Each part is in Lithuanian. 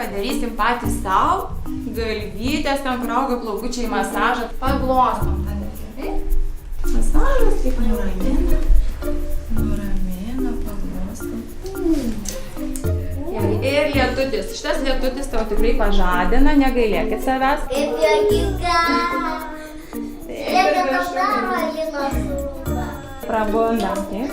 padarysim patys savo. Galvytės, ten prauga plaukučiai masažą. Paglostom tada gerai. Masažas taip nuramina. Nuramina, paglostom. Ir lietutis. Šitas lietutis tau tikrai pažadina, negailėkit savęs. Kaip juokinga. Reikia tau daro Alinos rūbą. Prabundam, taip.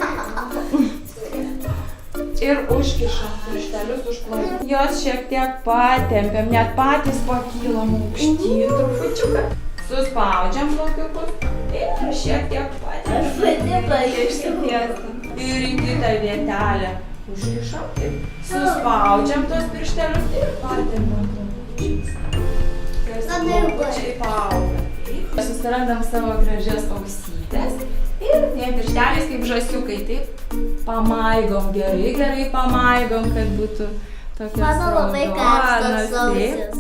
Ir užkišam pirštelius už plaukų. Jos šiek tiek patempiam, net patys pakylom aukštyn trupučiuką. Suspaudžiam plaukiukus ir šiek tiek patempiam. Ir į kitą vietelę užkišam ir suspaudžiam tos pirštelius ir patempiam plaukučius. Plaukučiai paauga. Susirandam savo gražias ausytes. Ir tie piršteliais kaip žąsiukai, taip, pamaigom, gerai pamaigom, kad būtų tokios raudonos, taip.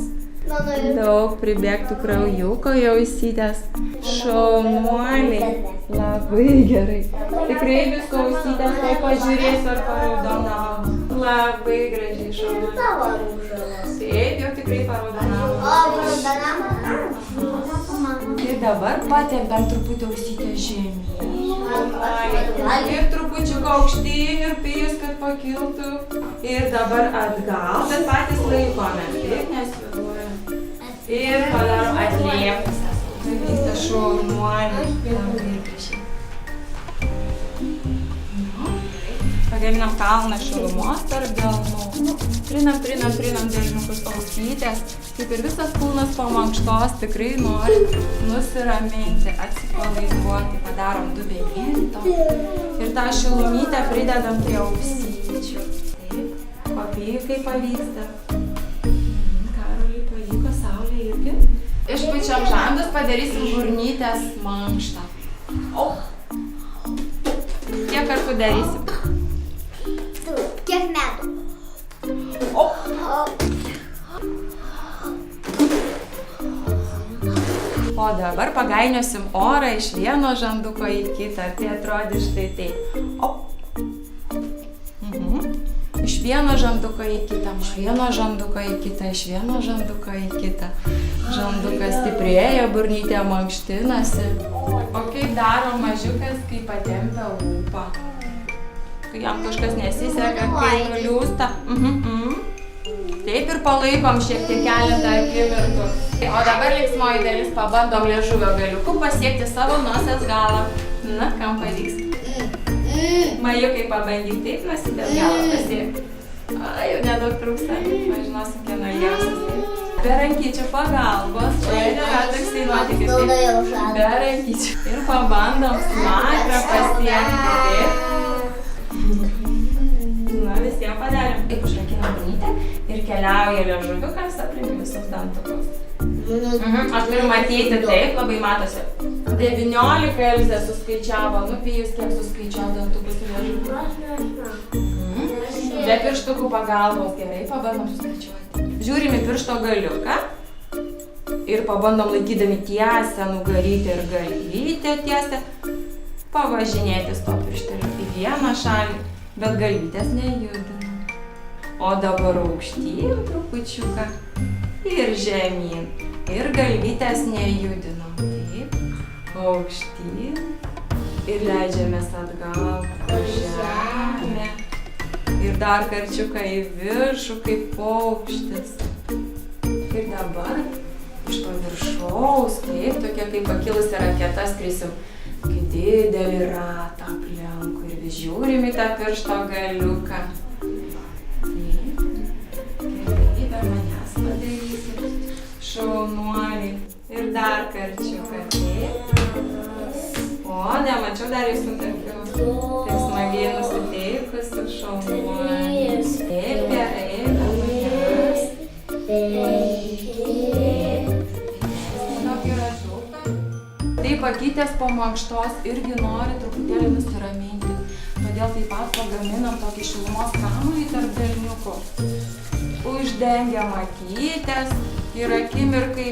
Daug pribėgtų kraujuko į ausytes. Šaunuoliai. Labai gerai. Tikrai visko ausytes, tai pažiūrėsiu ar paraudonavo. Labai gražiai šaunuoliai. Taip, jau tikrai paraudonavo. Ir dabar patempiam truputį ausytę žemyn. Ir trupučiuką aukštyn ir pijus, kad pakiltų. Ir dabar atgal, bet patys laikomės, taip, nesvėluojam. Ir padarom atliepus. Vyksta šaunuoliai. Pagaminam kalną šilumos tarp delnų. Trinam delniukus ausytės. Kaip ir visas kūnas po mankštos tikrai nori nusiraminti, atsipalaiduoti. Padarom dubenėlį. Ir tą šilumytę pridedam prie ausyčių. Taip, papijų kaip pavyksta. Karoliui pavyko, Saulė irgi. Išpučiam žandus, padarysim burnytės mankštą. Kiek kartų darysim? Kiek metų? O dabar pagainiosim orą iš vieno žanduko į kitą. Tai atrodys štai taip. Iš vieno žanduko į kitą, iš vieno žanduko į kitą, iš vieno žanduko į kitą. Žandukas stiprėja, burnytė mankštinasi. O kaip daro mažiukas, kai patempia lūpą? Kai jam kažkas nesiseka, kai nuliūsta. Taip ir palaikom šiek tiek keletą akimirkų. O dabar linksmoji dalis, pabandom liežuvio galiuku pasiekti savo nosies galą. Na, kam pavyks? Majukai pabandyk taip, nusidės galą pasiekti. Jau nedaug trūksta, pažinosim, kieno ilgiausias. Be rankyčių pagalbos, čia nėra toksai nuotykis. Be rankyčių. Ir pabandom smakrą pasiekti, taip. Na, visiems padarėm. Taip, užrakinam burnytę ir keliauja liežuviukas aplink visus dantukus. Aš turiu matyti, taip, labai matosi. 19 Elzė suskaičiavo, Pijus kiek suskaičiavo dantukus ir liežuvių. Be pirštukų pagalbos gerai, pabandom suskaičiuoti. Žiūrim į piršto galiuką ir pabandom laikydami tiesę, nugarytę ir galvytę tiesę, pavažinėti to piršteliu į vieną šalį, bet galvytės nejudinam. O dabar aukštyn trupučiuką ir žemyn. Ir galvytės nejudinam. Taip, aukštyn ir leidžiamės atgal žemę. Ir dar karčiuką į viršų kaip paukštis. Ir dabar iš to viršaus, taip, tokia kaip pakilusi raketa skrisim, kai didelį ratą aplinkui ir vis žiūrim į tą piršto galiuką. Taip, gerai, be manęs padarysim, šaunuoliai. Ir dar karčiuką, taip. O, nemačiau dar jūsų tarkių. Taip smagiai nusiteikusi, šaunuoliai. Taip, gerai, be manęs. Taip, akytės po mankštos irgi nori truputėlį nusiraminti. Todėl taip pat pagaminam tokį šilumos kamuolį tarp delniukų. Uždengiam akytės ir akimirkai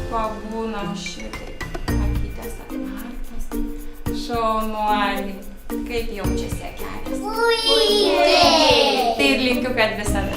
pabūnam šitaip. Akytės atmerktos. Šaunuoliai. Kaip jaučiasi akelės? Puikiai! Tai ir linkiu, kad visada.